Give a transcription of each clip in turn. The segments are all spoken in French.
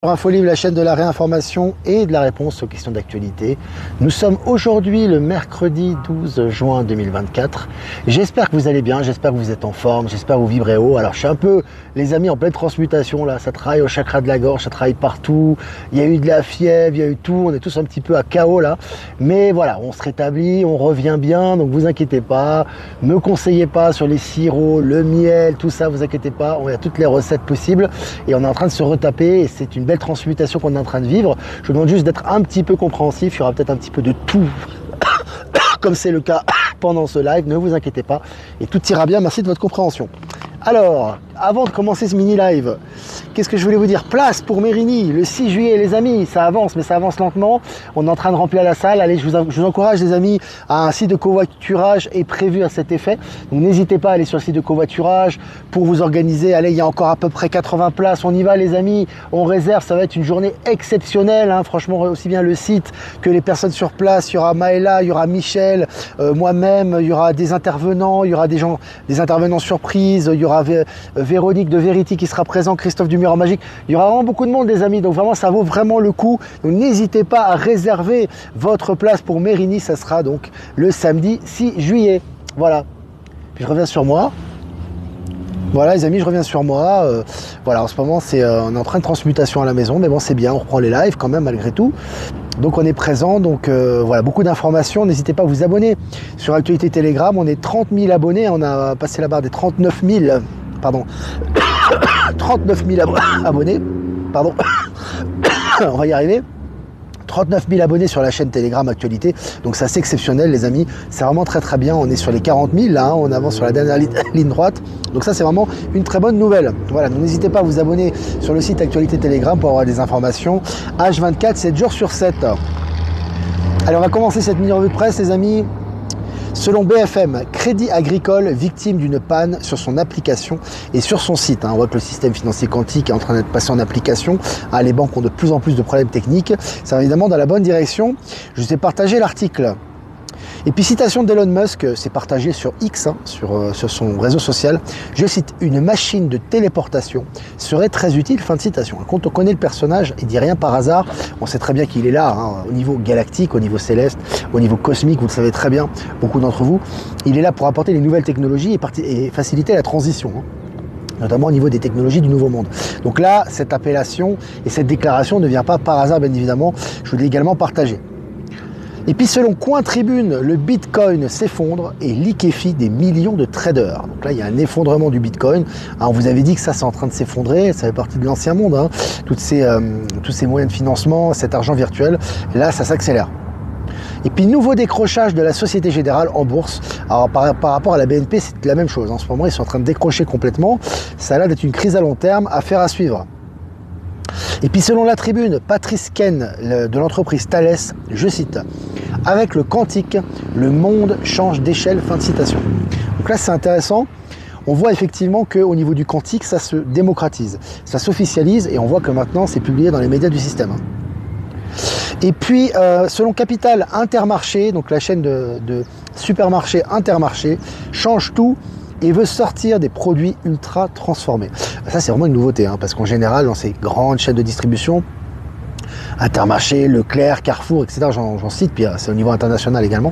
Sur InfoLive, la chaîne de la réinformation et de la réponse aux questions d'actualité. Nous sommes aujourd'hui le mercredi 12 juin 2024. J'espère que vous allez bien, j'espère que vous êtes en forme, j'espère que vous vibrez haut. Alors je suis un peu, les amis, en pleine transmutation là, ça travaille au chakra de la gorge, ça travaille partout. Il y a eu de la fièvre, il y a eu tout, on est tous un petit peu à KO là. Mais voilà, on se rétablit, on revient bien, donc vous inquiétez pas. Me conseillez pas sur les sirops, le miel, tout ça, vous inquiétez pas. On a toutes les recettes possibles et on est en train de se retaper et c'est une belle transmutation qu'on est en train de vivre. Je vous demande juste d'être un petit peu compréhensif, il y aura peut-être un petit peu de tout comme c'est le cas pendant ce live, ne vous inquiétez pas et tout ira bien, merci de votre compréhension. Alors, avant de commencer ce mini live, qu'est-ce que je voulais vous dire? Place pour Mérini, le 6 juillet les amis, ça avance mais ça avance lentement, on est en train de remplir la salle, allez je vous encourage les amis, un site de covoiturage est prévu à cet effet, donc n'hésitez pas à aller sur le site de covoiturage pour vous organiser, allez il y a encore à peu près 80 places, on y va les amis, on réserve, ça va être une journée exceptionnelle, hein, franchement aussi bien le site que les personnes sur place, il y aura Maëla, il y aura Michel, moi-même, il y aura des intervenants, il y aura des intervenants surprises, il y aura Véronique de Verity qui sera présent, Christophe du Mur Magique, il y aura vraiment beaucoup de monde les amis, donc vraiment ça vaut vraiment le coup, donc n'hésitez pas à réserver votre place pour Mérini, ça sera donc le samedi 6 juillet, voilà, puis je reviens sur moi. Voilà les amis, je reviens sur moi, voilà en ce moment on est en train de transmutation à la maison, mais bon c'est bien, on reprend les lives quand même malgré tout. Donc on est présent, donc voilà, beaucoup d'informations, n'hésitez pas à vous abonner sur Actualité Telegram, on est 30 000 abonnés, on a passé la barre des 39 000, pardon, 39 000 abonnés, pardon, on va y arriver. 39 000 abonnés sur la chaîne Telegram Actualité, donc c'est assez exceptionnel les amis, c'est vraiment très très bien, on est sur les 40 000 là, hein, on avance sur la dernière ligne droite, donc ça c'est vraiment une très bonne nouvelle. Voilà, donc n'hésitez pas à vous abonner sur le site Actualité Telegram pour avoir des informations, H24, 7 jours sur 7. Allez, on va commencer cette mini-revue de presse les amis. Selon BFM, Crédit Agricole victime d'une panne sur son application et sur son site. On voit que le système financier quantique est en train d'être passé en application. Les banques ont de plus en plus de problèmes techniques. Ça va évidemment dans la bonne direction. Je vous ai partagé l'article. Et puis citation d'Elon Musk, c'est partagé sur X, sur son réseau social. Je cite, une machine de téléportation serait très utile, fin de citation. Quand on connaît le personnage, il dit rien par hasard, on sait très bien qu'il est là, hein, au niveau galactique, au niveau céleste, au niveau cosmique, vous le savez très bien, beaucoup d'entre vous. Il est là pour apporter les nouvelles technologies et faciliter la transition, hein, notamment au niveau des technologies du nouveau monde. Donc là, cette appellation et cette déclaration ne vient pas par hasard, bien évidemment, je vous l'ai également partagé. Et puis selon Coin Tribune, le Bitcoin s'effondre et liquéfie des millions de traders. Donc là, il y a un effondrement du Bitcoin. On vous avait dit que ça, c'est en train de s'effondrer. Ça fait partie de l'ancien monde, hein. Tous ces moyens de financement, cet argent virtuel. Là, ça s'accélère. Et puis nouveau décrochage de la Société Générale en bourse. Alors par rapport à la BNP, c'est la même chose. En ce moment, ils sont en train de décrocher complètement. Ça a l'air d'être une crise à long terme, affaire à suivre. Et puis selon la Tribune, Patrice Ken de l'entreprise Thales, je cite, « Avec le quantique, le monde change d'échelle », fin de citation. Donc là c'est intéressant, on voit effectivement qu'au niveau du quantique, ça se démocratise, ça s'officialise et on voit que maintenant c'est publié dans les médias du système. Et puis selon Capital, Intermarché, donc la chaîne de supermarché Intermarché, change tout et veut sortir des produits ultra transformés. Ça c'est vraiment une nouveauté, hein, parce qu'en général dans ces grandes chaînes de distribution, Intermarché, Leclerc, Carrefour, etc. J'en cite, puis c'est au niveau international également,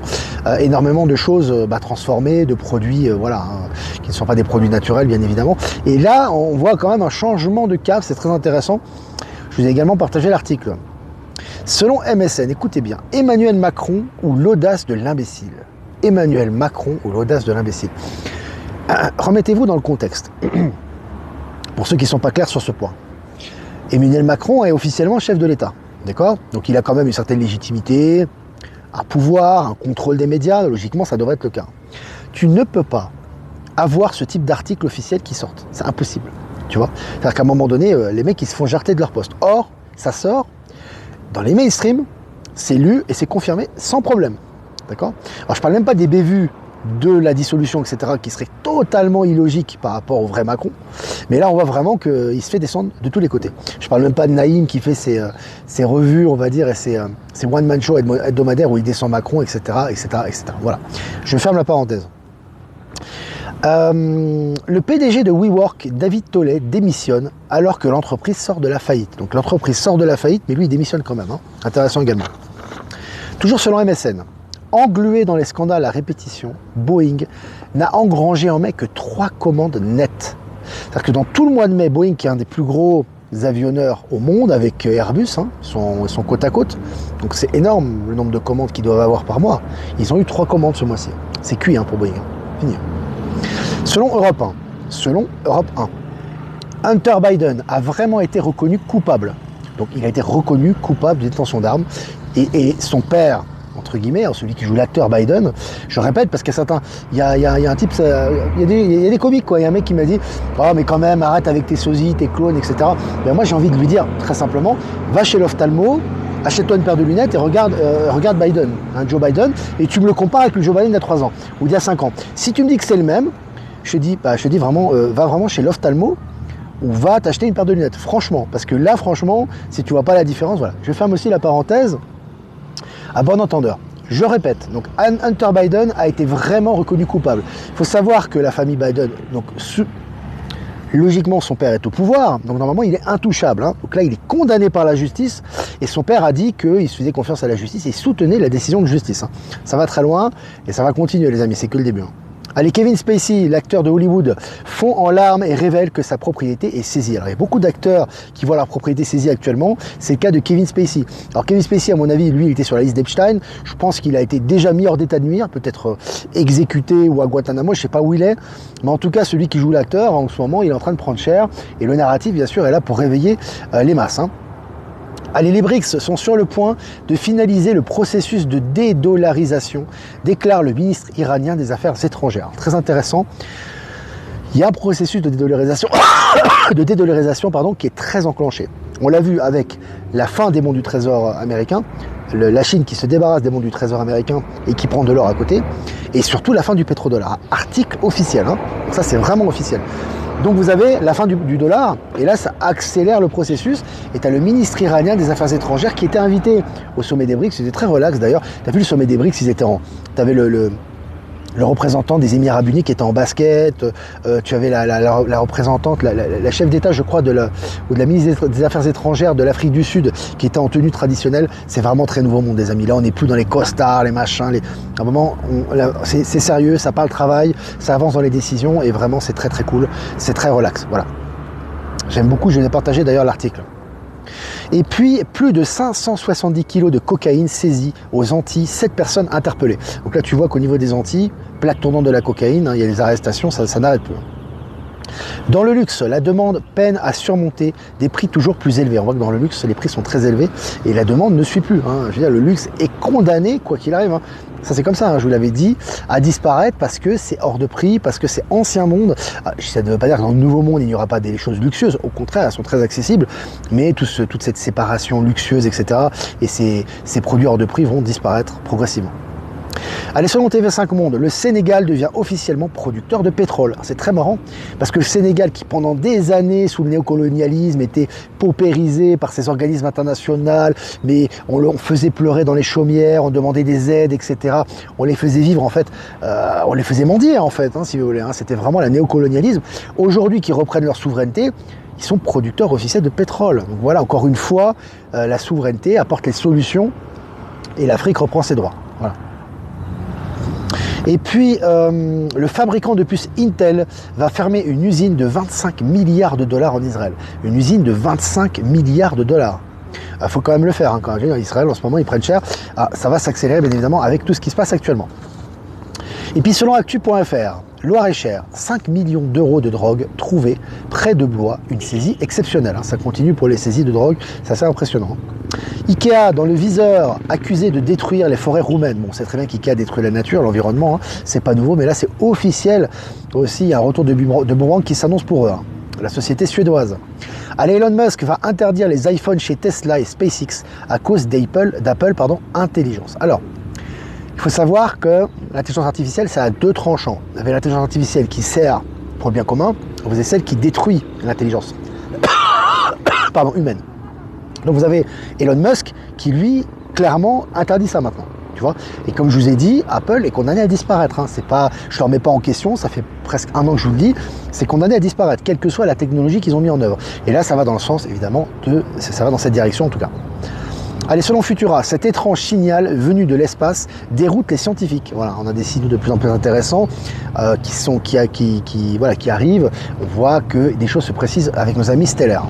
énormément de choses transformées, de produits voilà, hein, qui ne sont pas des produits naturels bien évidemment. Et là on voit quand même un changement de cap, c'est très intéressant. Je vous ai également partagé l'article. Selon MSN, écoutez bien, Emmanuel Macron ou l'audace de l'imbécile. Emmanuel Macron ou l'audace de l'imbécile. Remettez-vous dans le contexte, pour ceux qui ne sont pas clairs sur ce point. Emmanuel Macron est officiellement chef de l'État, d'accord? Donc il a quand même une certaine légitimité, un pouvoir, un contrôle des médias, logiquement ça devrait être le cas. Tu ne peux pas avoir ce type d'article officiel qui sortent, c'est impossible, tu vois? C'est-à-dire qu'à un moment donné, les mecs ils se font jarter de leur poste. Or, ça sort dans les mainstream, c'est lu et c'est confirmé sans problème, d'accord? Alors je parle même pas des bévues de la dissolution, etc., qui serait totalement illogique par rapport au vrai Macron. Mais là, on voit vraiment qu'il se fait descendre de tous les côtés. Je parle même pas de Naïm qui fait ses revues, on va dire, et ses one-man show hebdomadaires où il descend Macron, etc., etc., etc. Voilà. Je ferme la parenthèse. Le PDG de WeWork, David Tollet, démissionne alors que l'entreprise sort de la faillite. Donc l'entreprise sort de la faillite, mais lui il démissionne quand même. Hein. Intéressant également. Toujours selon MSN, englué dans les scandales à répétition, Boeing n'a engrangé en mai que 3 commandes nettes. C'est-à-dire que dans tout le mois de mai, Boeing, qui est un des plus gros avionneurs au monde avec Airbus, hein, ils sont côte à côte, donc c'est énorme le nombre de commandes qu'ils doivent avoir par mois. Ils ont eu 3 commandes ce mois-ci. C'est cuit hein, pour Boeing. Fini. Selon Europe 1, Hunter Biden a vraiment été reconnu coupable. Donc il a été reconnu coupable de détention d'armes et son père, entre guillemets, celui qui joue l'acteur Biden, je répète parce qu'il y a un type, il y a des comiques quoi, il y a un mec qui m'a dit « Oh mais quand même, arrête avec tes sosies, tes clones, etc. » Ben moi j'ai envie de lui dire très simplement, va chez l'ophtalmo, achète-toi une paire de lunettes et regarde Biden, hein, Joe Biden, et tu me le compares avec le Joe Biden d'il y a 3 ans, ou d'il y a 5 ans. Si tu me dis que c'est le même, je te dis vraiment, va vraiment chez l'ophtalmo, ou va t'acheter une paire de lunettes, franchement, parce que là, franchement, si tu vois pas la différence, voilà. Je ferme aussi la parenthèse, à bon entendeur. Je répète, donc Hunter Biden a été vraiment reconnu coupable. Il faut savoir que la famille Biden, donc logiquement son père est au pouvoir, donc normalement il est intouchable. Hein. Donc là il est condamné par la justice et son père a dit qu'il se faisait confiance à la justice et soutenait la décision de justice. Hein. Ça va très loin et ça va continuer les amis, c'est que le début. Hein. Allez, Kevin Spacey, l'acteur de Hollywood, fond en larmes et révèle que sa propriété est saisie. Alors, il y a beaucoup d'acteurs qui voient leur propriété saisie actuellement. C'est le cas de Kevin Spacey. Alors, Kevin Spacey, à mon avis, lui, il était sur la liste d'Epstein. Je pense qu'il a été déjà mis hors d'état de nuire, peut-être exécuté ou à Guantanamo, je ne sais pas où il est. Mais en tout cas, celui qui joue l'acteur, en ce moment, il est en train de prendre cher. Et le narratif, bien sûr, est là pour réveiller les masses. Hein. Allez, les BRICS sont sur le point de finaliser le processus de dédollarisation, déclare le ministre iranien des Affaires étrangères. Très intéressant. Il y a un processus de dédollarisation, qui est très enclenché. On l'a vu avec la fin des bons du trésor américain, la Chine qui se débarrasse des bons du trésor américain et qui prend de l'or à côté, et surtout la fin du pétrodollar. Article officiel, hein. Donc ça c'est vraiment officiel. Donc vous avez la fin du dollar, et là ça accélère le processus, et tu as le ministre iranien des Affaires étrangères qui était invité au sommet des BRICS, c'était très relax d'ailleurs. Tu as vu le sommet des BRICS, tu avais le représentant des Émirats Arabes Unis qui était en basket, tu avais la représentante, la chef d'État je crois, ou de la ministre des Affaires étrangères de l'Afrique du Sud qui était en tenue traditionnelle. C'est vraiment très nouveau monde des amis, là on n'est plus dans les costards, les machins, à un moment c'est sérieux, ça parle travail, ça avance dans les décisions et vraiment c'est très très cool, c'est très relax, voilà. J'aime beaucoup, je vais partager d'ailleurs l'article. Et puis, plus de 570 kg de cocaïne saisie aux Antilles, 7 personnes interpellées. Donc là, tu vois qu'au niveau des Antilles, plaque tournante de la cocaïne, hein, il y a des arrestations, ça n'arrête plus. Dans le luxe, la demande peine à surmonter des prix toujours plus élevés. On voit que dans le luxe, les prix sont très élevés et la demande ne suit plus. Hein. Je veux dire, le luxe est condamné, quoi qu'il arrive. Hein. Ça, c'est comme ça, hein, je vous l'avais dit, à disparaître parce que c'est hors de prix, parce que c'est ancien monde. Ça ne veut pas dire que dans le nouveau monde, il n'y aura pas des choses luxueuses. Au contraire, elles sont très accessibles. Mais toute cette séparation luxueuse, etc. et ces produits hors de prix vont disparaître progressivement. Allez, selon TV5 Monde, le Sénégal devient officiellement producteur de pétrole. C'est très marrant parce que le Sénégal, qui pendant des années sous le néocolonialisme était paupérisé par ces organismes internationaux, mais on faisait pleurer dans les chaumières, on demandait des aides, etc. On les faisait vivre en fait, on les faisait mendier en fait, hein, si vous voulez. Hein. C'était vraiment le néocolonialisme. Aujourd'hui, qu'ils reprennent leur souveraineté, ils sont producteurs officiels de pétrole. Donc voilà, encore une fois, la souveraineté apporte les solutions et l'Afrique reprend ses droits. Voilà. Et puis, le fabricant de puces Intel va fermer une usine de 25 milliards de dollars en Israël. Une usine de 25 milliards de dollars. Il faut quand même le faire. Hein, quand même. Israël, en ce moment, ils prennent cher. Ça va s'accélérer, bien évidemment, avec tout ce qui se passe actuellement. Et puis, selon Actu.fr, Loir-et-Cher, 5 millions d'euros de drogue trouvés près de Blois, une saisie exceptionnelle. Hein. Ça continue pour les saisies de drogue, c'est assez impressionnant. Ikea, dans le viseur, accusé de détruire les forêts roumaines. Bon, c'est très bien qu'Ikea détruit la nature, l'environnement, hein. C'est pas nouveau, mais là c'est officiel. Aussi, il y a un retour de boomerang qui s'annonce pour eux, hein. La société suédoise. Allez, Elon Musk va interdire les iPhones chez Tesla et SpaceX à cause d'Apple Intelligence. Alors, il faut savoir que l'intelligence artificielle, ça a 2 tranchants. Vous avez l'intelligence artificielle qui sert pour le bien commun, vous avez celle qui détruit l'intelligence humaine. Donc vous avez Elon Musk qui, lui, clairement interdit ça maintenant. tu vois. Et comme je vous ai dit, Apple est condamné à disparaître. Hein. C'est pas, je ne leur mets pas en question, ça fait presque un an que je vous le dis, c'est condamné à disparaître, quelle que soit la technologie qu'ils ont mis en œuvre. Et là, ça va dans le sens, évidemment, ça va dans cette direction en tout cas. Allez, selon Futura, cet étrange signal venu de l'espace déroute les scientifiques. Voilà, on a des signaux de plus en plus intéressants qui arrivent. On voit que des choses se précisent avec nos amis stellaires.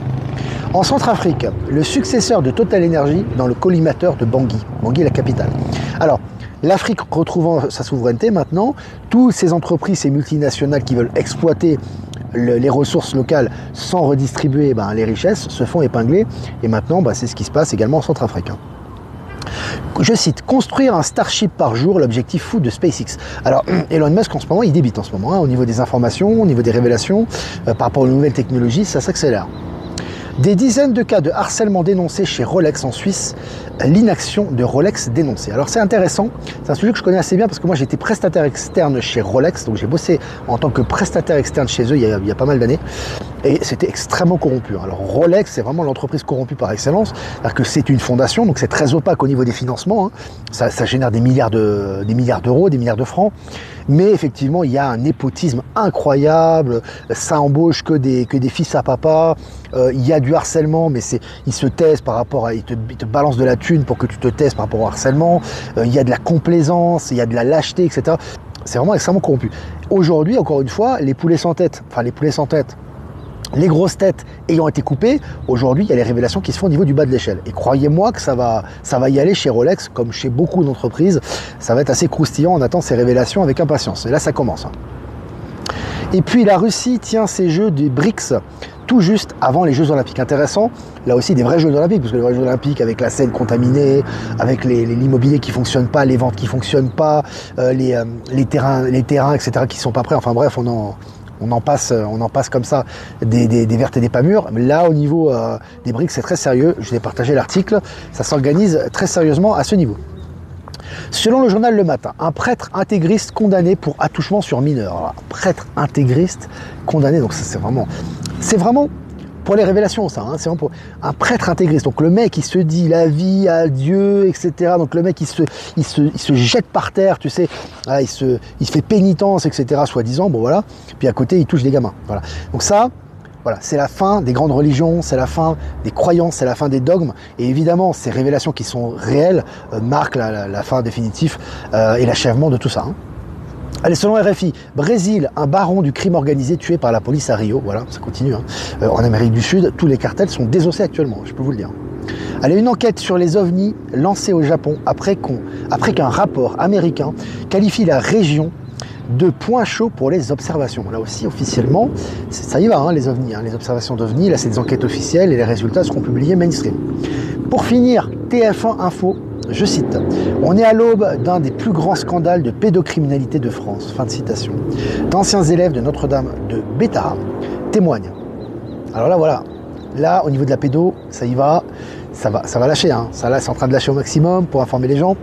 En Centrafrique, le successeur de Total Energy dans le collimateur de Bangui. Bangui est la capitale. Alors, l'Afrique retrouvant sa souveraineté maintenant, toutes ces entreprises, ces multinationales qui veulent exploiter les ressources locales sans redistribuer les richesses se font épingler. Et maintenant, c'est ce qui se passe également en Centrafrique. Je cite, construire un Starship par jour, l'objectif fou de SpaceX. Alors, Elon Musk, en ce moment, il débite en ce moment, au niveau des informations, au niveau des révélations, par rapport aux nouvelles technologies, ça s'accélère. Des dizaines de cas de harcèlement dénoncés chez Rolex en Suisse, l'inaction de Rolex dénoncée. Alors c'est intéressant, c'est un sujet que je connais assez bien parce que moi j'étais prestataire externe chez Rolex, donc j'ai bossé en tant que prestataire externe chez eux il y a pas mal d'années, et c'était extrêmement corrompu. Alors Rolex, c'est vraiment l'entreprise corrompue par excellence, c'est-à-dire que c'est une fondation, donc c'est très opaque au niveau des financements, hein. Ça génère des milliards d'euros, des milliards de francs, mais effectivement il y a un népotisme incroyable, ça embauche que des fils à papa, il y a du harcèlement, mais ils se taisent par rapport à, ils te balancent de la thune pour que tu te taises par rapport au harcèlement, il y a de la complaisance, il y a de la lâcheté, etc. C'est vraiment extrêmement corrompu. Aujourd'hui, encore une fois, les grosses têtes ayant été coupées, aujourd'hui il y a les révélations qui se font au niveau du bas de l'échelle. Et croyez-moi que ça va y aller chez Rolex, comme chez beaucoup d'entreprises, ça va être assez croustillant, on attend ces révélations avec impatience. Et là ça commence. Et puis la Russie tient ses jeux des BRICS tout juste avant les Jeux Olympiques. Intéressant, là aussi des vrais Jeux Olympiques, parce que les vrais Jeux Olympiques avec la scène contaminée, avec l'immobilier qui fonctionne pas, les ventes qui fonctionnent pas, les terrains, etc. qui sont pas prêts. Enfin bref, on en passe comme ça des vertes et des pas mûres. Mais là, au niveau des BRICS, c'est très sérieux. Je vous ai partagé l'article. Ça s'organise très sérieusement à ce niveau. Selon le journal Le Matin, un prêtre intégriste condamné pour attouchement sur mineur. Alors, prêtre intégriste condamné, donc c'est vraiment pour les révélations, ça. Hein, c'est vraiment pour un prêtre intégriste. Donc le mec, il se dit la vie à Dieu, etc. Donc le mec, il se jette par terre, tu sais. Voilà, il fait pénitence, etc. Soi-disant. Bon voilà. Puis à côté, il touche des gamins. Voilà. Donc ça. Voilà, c'est la fin des grandes religions, c'est la fin des croyances, c'est la fin des dogmes. Et évidemment, ces révélations qui sont réelles marquent la fin définitive et l'achèvement de tout ça. Hein. Allez, selon RFI, Brésil, un baron du crime organisé tué par la police à Rio. Voilà, ça continue. Hein. En Amérique du Sud, tous les cartels sont désossés actuellement, je peux vous le dire. Allez, une enquête sur les ovnis lancée au Japon après qu'un rapport américain qualifie la région de point chaud pour les observations. Là aussi, officiellement, ça y va, hein, les ovnis, hein, les observations d'ovnis. Là, c'est des enquêtes officielles et les résultats seront publiés mainstream. Pour finir, TF1 Info, je cite, « On est à l'aube d'un des plus grands scandales de pédocriminalité de France. » Fin de citation. D'anciens élèves de Notre-Dame de Bétara témoignent. Alors là, voilà. Là, au niveau de la pédo, ça y va. Ça va lâcher. Hein. Ça, là, c'est en train de lâcher au maximum pour informer les gens.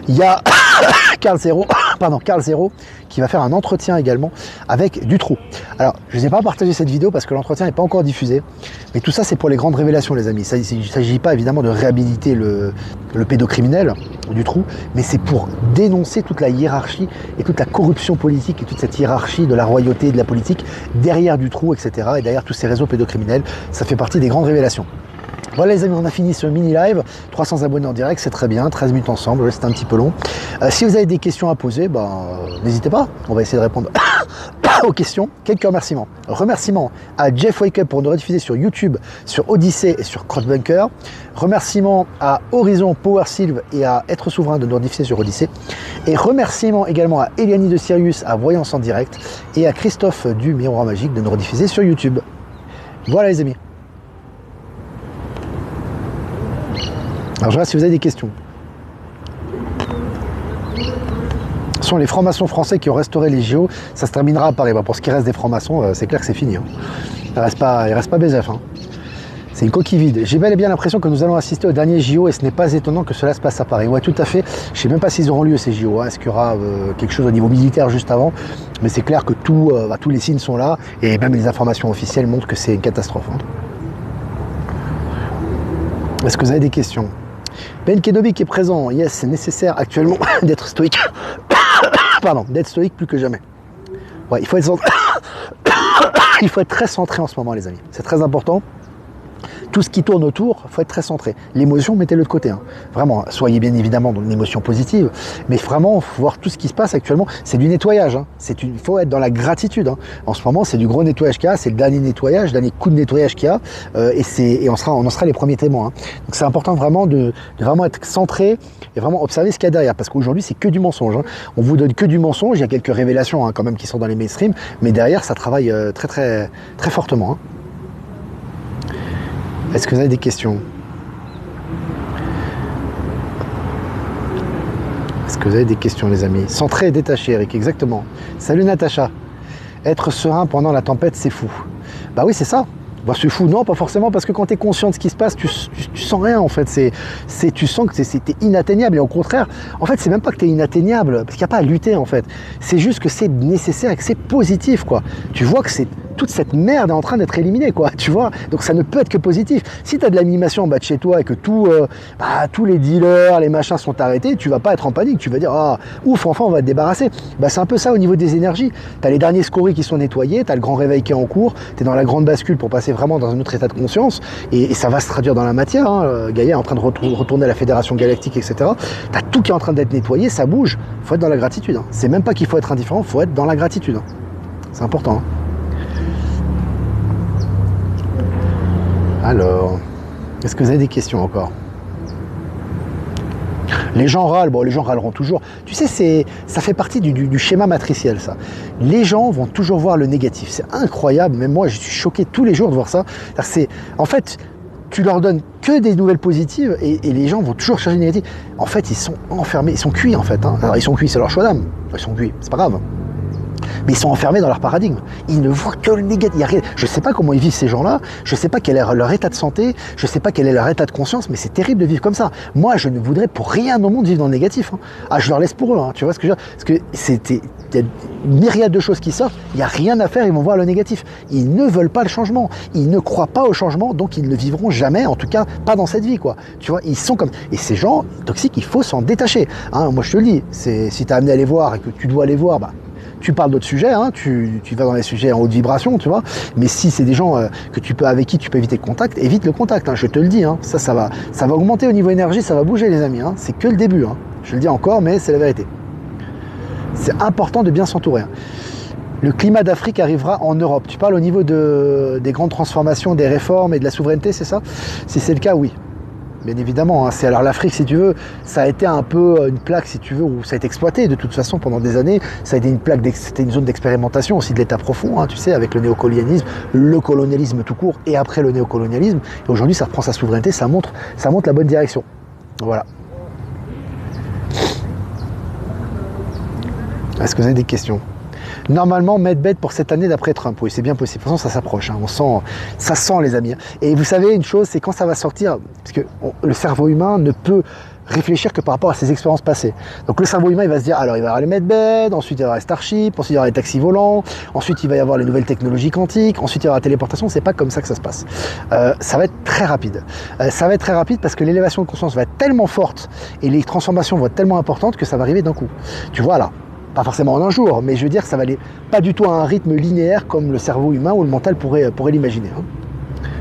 Il y a Carl Zero qui va faire un entretien également avec Dutroux. Alors, je ne vous ai pas partagé cette vidéo parce que l'entretien n'est pas encore diffusé, mais tout ça c'est pour les grandes révélations les amis. Il ne s'agit pas évidemment de réhabiliter le pédocriminel Dutroux, mais c'est pour dénoncer toute la hiérarchie et toute la corruption politique et toute cette hiérarchie de la royauté et de la politique derrière Dutroux, etc. et derrière tous ces réseaux pédocriminels. Ça fait partie des grandes révélations. Voilà les amis, on a fini ce mini live, 300 abonnés en direct, c'est très bien, 13 minutes ensemble, c'était un petit peu long. Si vous avez des questions à poser, n'hésitez pas, on va essayer de répondre aux questions. Quelques remerciements. Remerciements à Jeff Wake Up pour nous rediffuser sur YouTube, sur Odyssey et sur Crossbunker. Remerciements à Horizon, Power Sylve et à Être Souverain de nous rediffuser sur Odyssey. Et remerciements également à Eliani de Sirius, à Voyance en direct, et à Christophe du Miroir Magique de nous rediffuser sur YouTube. Voilà les amis. Alors je regarde si vous avez des questions. Ce sont les francs-maçons français qui ont restauré les JO. Ça se terminera à Paris. Pour ce qui reste des francs-maçons, c'est clair que c'est fini. Hein. Il reste pas BZF. Hein. C'est une coquille vide. J'ai bel et bien l'impression que nous allons assister au dernier JO et ce n'est pas étonnant que cela se passe à Paris. Ouais, tout à fait. Je ne sais même pas s'ils auront lieu ces JO. Hein. Est-ce qu'il y aura quelque chose au niveau militaire juste avant? Mais c'est clair que tous les signes sont là et même les informations officielles montrent que c'est une catastrophe. Hein. Est-ce que vous avez des questions? Ben Kenobi qui est présent, yes, c'est nécessaire actuellement d'être stoïque. Pardon, d'être stoïque plus que jamais. Ouais, il faut être il faut être très centré en ce moment, les amis. C'est très important. Tout ce qui tourne autour, il faut être très centré. L'émotion, mettez-le de côté. Hein. Vraiment, soyez bien évidemment dans une émotion positive, mais vraiment, faut voir tout ce qui se passe actuellement. C'est du nettoyage. Hein. Il faut être dans la gratitude. Hein. En ce moment, c'est du gros nettoyage qu'il y a. C'est le dernier nettoyage, le dernier coup de nettoyage qu'il y a. Et on en sera les premiers témoins. Hein. Donc c'est important vraiment de vraiment être centré et vraiment observer ce qu'il y a derrière. Parce qu'aujourd'hui, c'est que du mensonge. Hein. On vous donne que du mensonge. Il y a quelques révélations quand même qui sont dans les mainstream. Mais derrière, ça travaille très, très, très fortement. Hein. Est-ce que vous avez des questions? Est-ce que vous avez des questions, les amis? Centré et détaché, Eric, exactement. Salut Natacha. Être serein pendant la tempête, c'est fou. Bah oui, c'est ça. Bah, c'est fou, non, pas forcément, parce que quand tu es conscient de ce qui se passe, tu sens rien en fait. Tu sens que t'es inatteignable. Et au contraire, en fait, c'est même pas que tu es inatteignable, parce qu'il n'y a pas à lutter en fait. C'est juste que c'est nécessaire et que c'est positif, quoi. Tu vois que toute cette merde est en train d'être éliminée, quoi. Tu vois, donc ça ne peut être que positif. Si tu as de l'animation en bas de chez toi et que tous les dealers, les machins sont arrêtés, tu vas pas être en panique. Tu vas dire, ah, ouf, enfin, on va te débarrasser. Bah, c'est un peu ça au niveau des énergies. Tu as les derniers scories qui sont nettoyés, tu as le grand réveil qui est en cours, tu es dans la grande bascule pour passer vraiment dans un autre état de conscience et ça va se traduire dans la matière. Hein. Gaïa est en train de retourner à la Fédération Galactique, etc. Tu as tout qui est en train d'être nettoyé, ça bouge. Il faut être dans la gratitude. Hein. C'est même pas qu'il faut être indifférent, il faut être dans la gratitude. Hein. C'est important. Hein. Alors, est-ce que vous avez des questions encore? Les gens râlent, bon les gens râleront toujours. Tu sais, ça fait partie du schéma matriciel ça. Les gens vont toujours voir le négatif. C'est incroyable, même moi je suis choqué tous les jours de voir ça. En fait, tu leur donnes que des nouvelles positives et les gens vont toujours chercher le négatif. En fait, ils sont enfermés, ils sont cuits en fait. Hein. Alors ils sont cuits, c'est leur choix d'âme. Ils sont cuits, c'est pas grave. Mais ils sont enfermés dans leur paradigme. Ils ne voient que le négatif. Je ne sais pas comment ils vivent ces gens-là, je ne sais pas quel est leur état de santé, je ne sais pas quel est leur état de conscience, mais c'est terrible de vivre comme ça. Moi, je ne voudrais pour rien au monde vivre dans le négatif. Hein. Ah, je leur laisse pour eux, hein. Tu vois ce que je veux dire? Parce que il y a une myriade de choses qui sortent, il n'y a rien à faire, ils vont voir le négatif. Ils ne veulent pas le changement, ils ne croient pas au changement, donc ils ne le vivront jamais, en tout cas pas dans cette vie, quoi. Tu vois, ils sont comme... Et ces gens toxiques, il faut s'en détacher. Hein. Moi, je te le dis, si tu as amené à les voir et que tu dois les voir, bah, tu parles d'autres sujets, hein, tu vas dans les sujets en haute vibration, tu vois. Mais si c'est des gens avec qui tu peux éviter le contact, évite le contact, hein, je te le dis. Hein, ça va augmenter au niveau énergie, ça va bouger, les amis. Hein, c'est que le début. Hein, je le dis encore, mais c'est la vérité. C'est important de bien s'entourer. Hein. Le climat d'Afrique arrivera en Europe. Tu parles au niveau des grandes transformations, des réformes et de la souveraineté, c'est ça? Si c'est le cas, oui. Bien évidemment, hein. Alors l'Afrique, si tu veux, ça a été un peu une plaque, si tu veux, où ça a été exploité de toute façon pendant des années. Ça a été c'était une zone d'expérimentation aussi de l'état profond, hein, tu sais, avec le néocolonialisme, le colonialisme tout court, et après le néocolonialisme. Et aujourd'hui, ça reprend sa souveraineté, ça montre la bonne direction. Voilà. Est-ce que vous avez des questions? Normalement, Medbed pour cette année d'après Trump, oui, c'est bien possible. De toute façon, ça s'approche. Hein. Ça sent les amis. Et vous savez une chose, c'est quand ça va sortir, parce que le cerveau humain ne peut réfléchir que par rapport à ses expériences passées. Donc le cerveau humain, il va se dire, alors il va y avoir les Medbed, ensuite il va y avoir les Starship, ensuite il y aura les taxis volants, ensuite il va y avoir les nouvelles technologies quantiques, ensuite il y aura la téléportation. C'est pas comme ça que ça se passe. Ça va être très rapide. Ça va être très rapide parce que l'élévation de conscience va être tellement forte et les transformations vont être tellement importantes que ça va arriver d'un coup. Tu vois là. Pas forcément en un jour, mais je veux dire que ça va aller pas du tout à un rythme linéaire comme le cerveau humain ou le mental pourrait l'imaginer. Hein.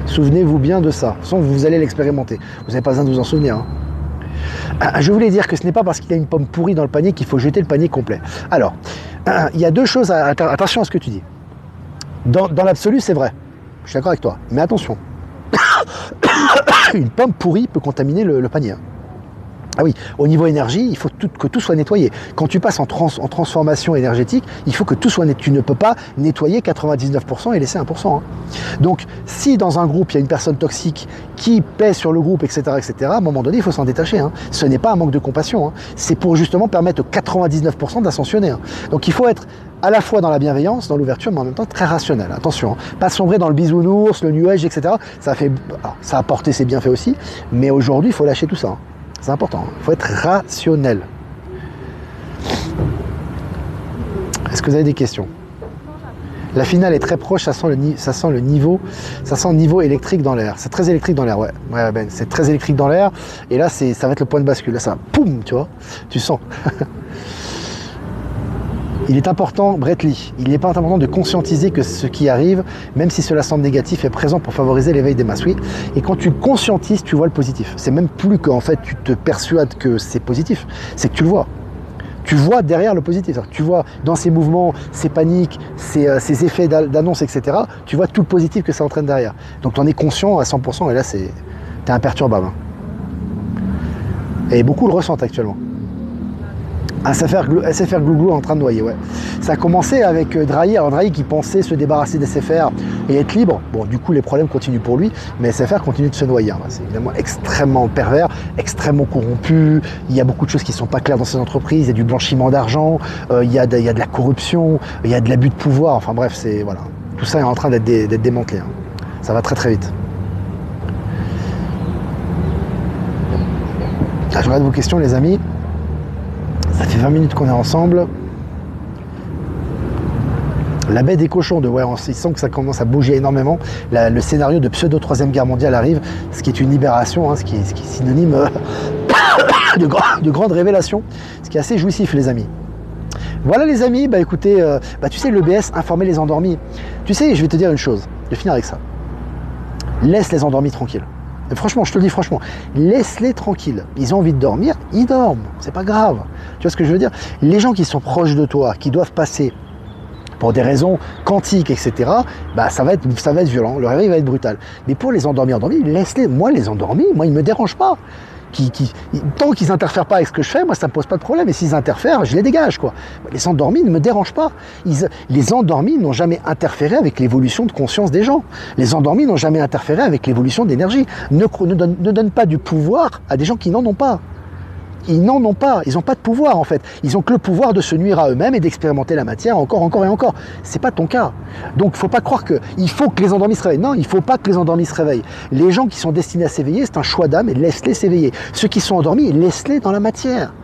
Souvenez-vous bien de ça. De toute façon, vous allez l'expérimenter. Vous n'avez pas besoin de vous en souvenir. Hein. Je voulais dire que ce n'est pas parce qu'il y a une pomme pourrie dans le panier qu'il faut jeter le panier complet. Alors, il y a deux choses. Attention à ce que tu dis. Dans l'absolu, c'est vrai. Je suis d'accord avec toi. Mais attention. Une pomme pourrie peut contaminer le panier. Hein. Ah oui, au niveau énergie, il faut que tout soit nettoyé. Quand tu passes en transformation énergétique, il faut que tout soit nettoyé. Tu ne peux pas nettoyer 99% et laisser 1%. Hein. Donc, si dans un groupe, il y a une personne toxique qui pèse sur le groupe, etc., à un moment donné, il faut s'en détacher. Hein. Ce n'est pas un manque de compassion. Hein. C'est pour justement permettre aux 99% d'ascensionner. Hein. Donc, il faut être à la fois dans la bienveillance, dans l'ouverture, mais en même temps très rationnel. Attention, hein. Pas sombrer dans le bisounours, le nuage, etc. Ça a apporté ses bienfaits aussi, mais aujourd'hui, il faut lâcher tout ça. Hein. C'est important, il faut être rationnel. Est-ce que vous avez des questions? La finale est très proche, ça sent le niveau électrique dans l'air. C'est très électrique dans l'air, ouais. Ouais, Ben, c'est très électrique dans l'air. Et là, ça va être le point de bascule. Là, ça, poum, tu vois, tu sens. Il est important, Brett Lee, il n'est pas important de conscientiser que ce qui arrive, même si cela semble négatif, est présent pour favoriser l'éveil des masses. Oui, et quand tu le conscientises, tu vois le positif. C'est même plus qu'en fait tu te persuades que c'est positif, c'est que tu le vois. Tu vois derrière le positif. Tu vois dans ces mouvements, ces paniques, ces effets d'annonce, etc. Tu vois tout le positif que ça entraîne derrière. Donc tu en es conscient à 100% et là, t'es imperturbable. Et beaucoup le ressentent actuellement. SFR Glouglou en train de noyer, ouais. Ça a commencé avec Drahi. Alors Drahi qui pensait se débarrasser des SFR et être libre. Bon, du coup, les problèmes continuent pour lui, mais SFR continue de se noyer. C'est évidemment extrêmement pervers, extrêmement corrompu. Il y a beaucoup de choses qui ne sont pas claires dans ces entreprises. Il y a du blanchiment d'argent, il y a de la corruption, il y a de l'abus de pouvoir. Enfin bref, voilà. Tout ça est en train d'être démantelé. Ça va très très vite. Je regarde vos questions, les amis. Ça fait 20 minutes qu'on est ensemble. La baie des cochons de Ware, il sent que ça commence à bouger énormément. Le scénario de pseudo 3e guerre mondiale arrive, ce qui est une libération, ce qui est synonyme de grande révélation, ce qui est assez jouissif, les amis. Voilà, les amis, écoutez, tu sais, l'EBS, informer les endormis. Tu sais, je vais te dire une chose, je vais finir avec ça. Laisse les endormis tranquilles. Et franchement, je te le dis franchement, laisse-les tranquilles. Ils ont envie de dormir, ils dorment. C'est pas grave. Tu vois ce que je veux dire? Les gens qui sont proches de toi, qui doivent passer pour des raisons quantiques, etc., ça va être violent. Le réveil va être brutal. Mais pour les endormis, laisse-les. Moi, les endormis, ils me dérangent pas. Tant qu'ils n'interfèrent pas avec ce que je fais, moi ça me pose pas de problème. Et s'ils interfèrent, je les dégage, quoi. Les endormis ne me dérangent pas. Les endormis n'ont jamais interféré avec l'évolution de conscience des gens. Les endormis n'ont jamais interféré avec l'évolution d'énergie. Ne donne pas du pouvoir à des gens qui n'en ont pas. Ils n'en ont pas, ils n'ont pas de pouvoir en fait. Ils ont que le pouvoir de se nuire à eux-mêmes et d'expérimenter la matière encore et encore. C'est pas ton cas. Donc faut pas croire il faut que les endormis se réveillent. Non, il faut pas que les endormis se réveillent. Les gens qui sont destinés à s'éveiller, c'est un choix d'âme et laisse-les s'éveiller. Ceux qui sont endormis, laisse-les dans la matière.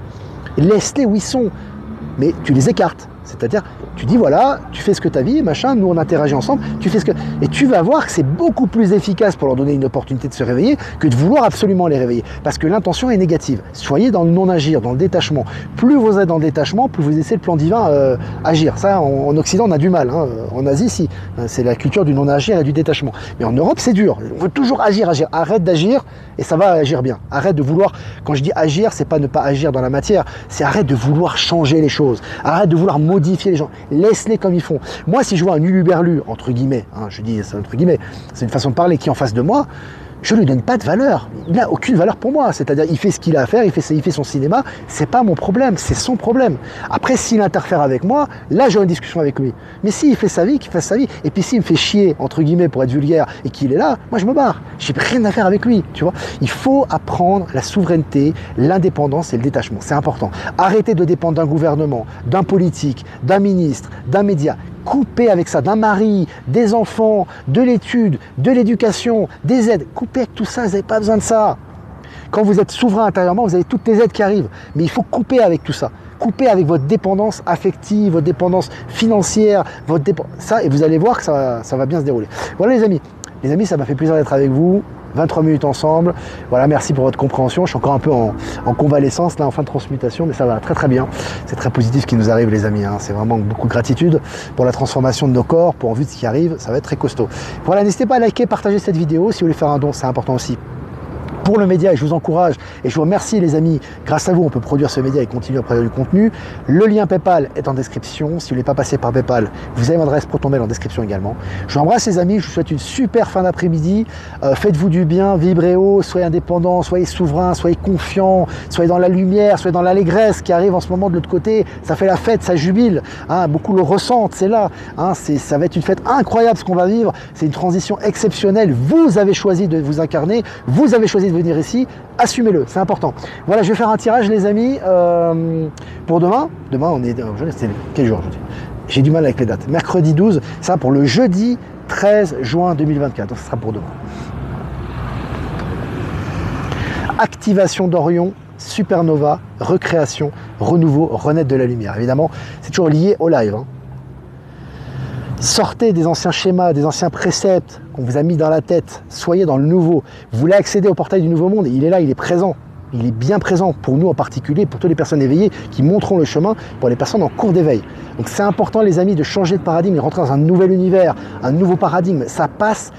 Laisse-les où ils sont. Mais tu les écartes. C'est-à-dire, tu dis voilà, tu fais ce que tu as vu, machin, nous on interagit ensemble, tu fais ce que... Et tu vas voir que c'est beaucoup plus efficace pour leur donner une opportunité de se réveiller que de vouloir absolument les réveiller. Parce que l'intention est négative. Soyez dans le non-agir, dans le détachement. Plus vous êtes dans le détachement, plus vous laissez le plan divin agir. Ça, en Occident, on a du mal. En Asie, si. C'est la culture du non-agir et du détachement. Mais en Europe, c'est dur. On veut toujours agir. Arrête d'agir et ça va agir bien. Arrête de vouloir... Quand je dis agir, c'est pas ne pas agir dans la matière. C'est arrête de vouloir changer les choses. Arrête de vouloir modifier les gens. Laisse-les comme ils font. Moi, si je vois un uluberlu, entre guillemets, je dis ça entre guillemets, c'est une façon de parler, qui est en face de moi, je ne lui donne pas de valeur. Il n'a aucune valeur pour moi. C'est-à-dire, il fait ce qu'il a à faire, il fait son cinéma. C'est pas mon problème, c'est son problème. Après, s'il interfère avec moi, là, j'ai une discussion avec lui. Mais s'il fait sa vie, qu'il fasse sa vie. Et puis, s'il me fait chier, entre guillemets, pour être vulgaire, et qu'il est là, moi, je me barre. J'ai rien à faire avec lui, tu vois. Il faut apprendre la souveraineté, l'indépendance et le détachement. C'est important. Arrêtez de dépendre d'un gouvernement, d'un politique, d'un ministre, d'un média. Coupez avec ça, d'un mari, des enfants, de l'étude, de l'éducation, des aides. Coupez avec tout ça, vous n'avez pas besoin de ça. Quand vous êtes souverain intérieurement, vous avez toutes les aides qui arrivent. Mais il faut couper avec tout ça. Coupez avec votre dépendance affective, votre dépendance financière, ça, et vous allez voir que ça va bien se dérouler. Voilà les amis. Les amis, ça m'a fait plaisir d'être avec vous. 23 minutes ensemble. Voilà, merci pour votre compréhension. Je suis encore un peu en convalescence, là, en fin de transmutation, mais ça va très très bien. C'est très positif ce qui nous arrive, les amis. C'est vraiment beaucoup de gratitude pour la transformation de nos corps, pour en vue de ce qui arrive. Ça va être très costaud. Voilà, n'hésitez pas à liker, partager cette vidéo. Si vous voulez faire un don, c'est important aussi pour le média, et je vous encourage et je vous remercie, les amis. Grâce à vous, on peut produire ce média et continuer à produire du contenu. Le lien PayPal est en description. Si vous ne voulez pas passer par PayPal, vous avez mon adresse ProtonMail en description également. Je vous embrasse, les amis. Je vous souhaite une super fin d'après-midi. Faites-vous du bien, vibrez haut, soyez indépendants, soyez souverains, soyez confiants, soyez dans la lumière, soyez dans l'allégresse qui arrive en ce moment de l'autre côté. Ça fait la fête, ça jubile. Beaucoup le ressentent, c'est là. Ça va être une fête incroyable ce qu'on va vivre. C'est une transition exceptionnelle. Vous avez choisi de vous incarner. Vous avez choisi de venir ici, assumez-le, c'est important. Voilà, je vais faire un tirage, les amis, pour demain. Demain, c'est quel jour aujourd'hui? J'ai du mal avec les dates. Mercredi 12, ça pour le jeudi 13 juin 2024. Donc, ce sera pour demain. Activation d'Orion, supernova, recréation, renouveau, renaître de la lumière. Évidemment, c'est toujours lié au live. Sortez des anciens schémas, des anciens préceptes qu'on vous a mis dans la tête. Soyez dans le nouveau. Vous voulez accéder au portail du nouveau monde, il est là, il est présent. Il est bien présent pour nous en particulier, pour toutes les personnes éveillées qui montreront le chemin pour les personnes en cours d'éveil. Donc c'est important les amis de changer de paradigme et rentrer dans un nouvel univers, un nouveau paradigme. Ça passe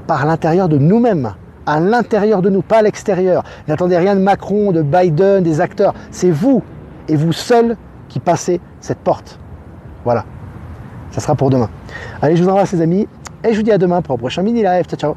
par l'intérieur de nous-mêmes, à l'intérieur de nous, pas à l'extérieur. N'attendez rien de Macron, de Biden, des acteurs. C'est vous et vous seul qui passez cette porte. Voilà, ça sera pour demain. Allez, je vous embrasse les amis et je vous dis à demain pour un prochain mini live. Ciao, ciao.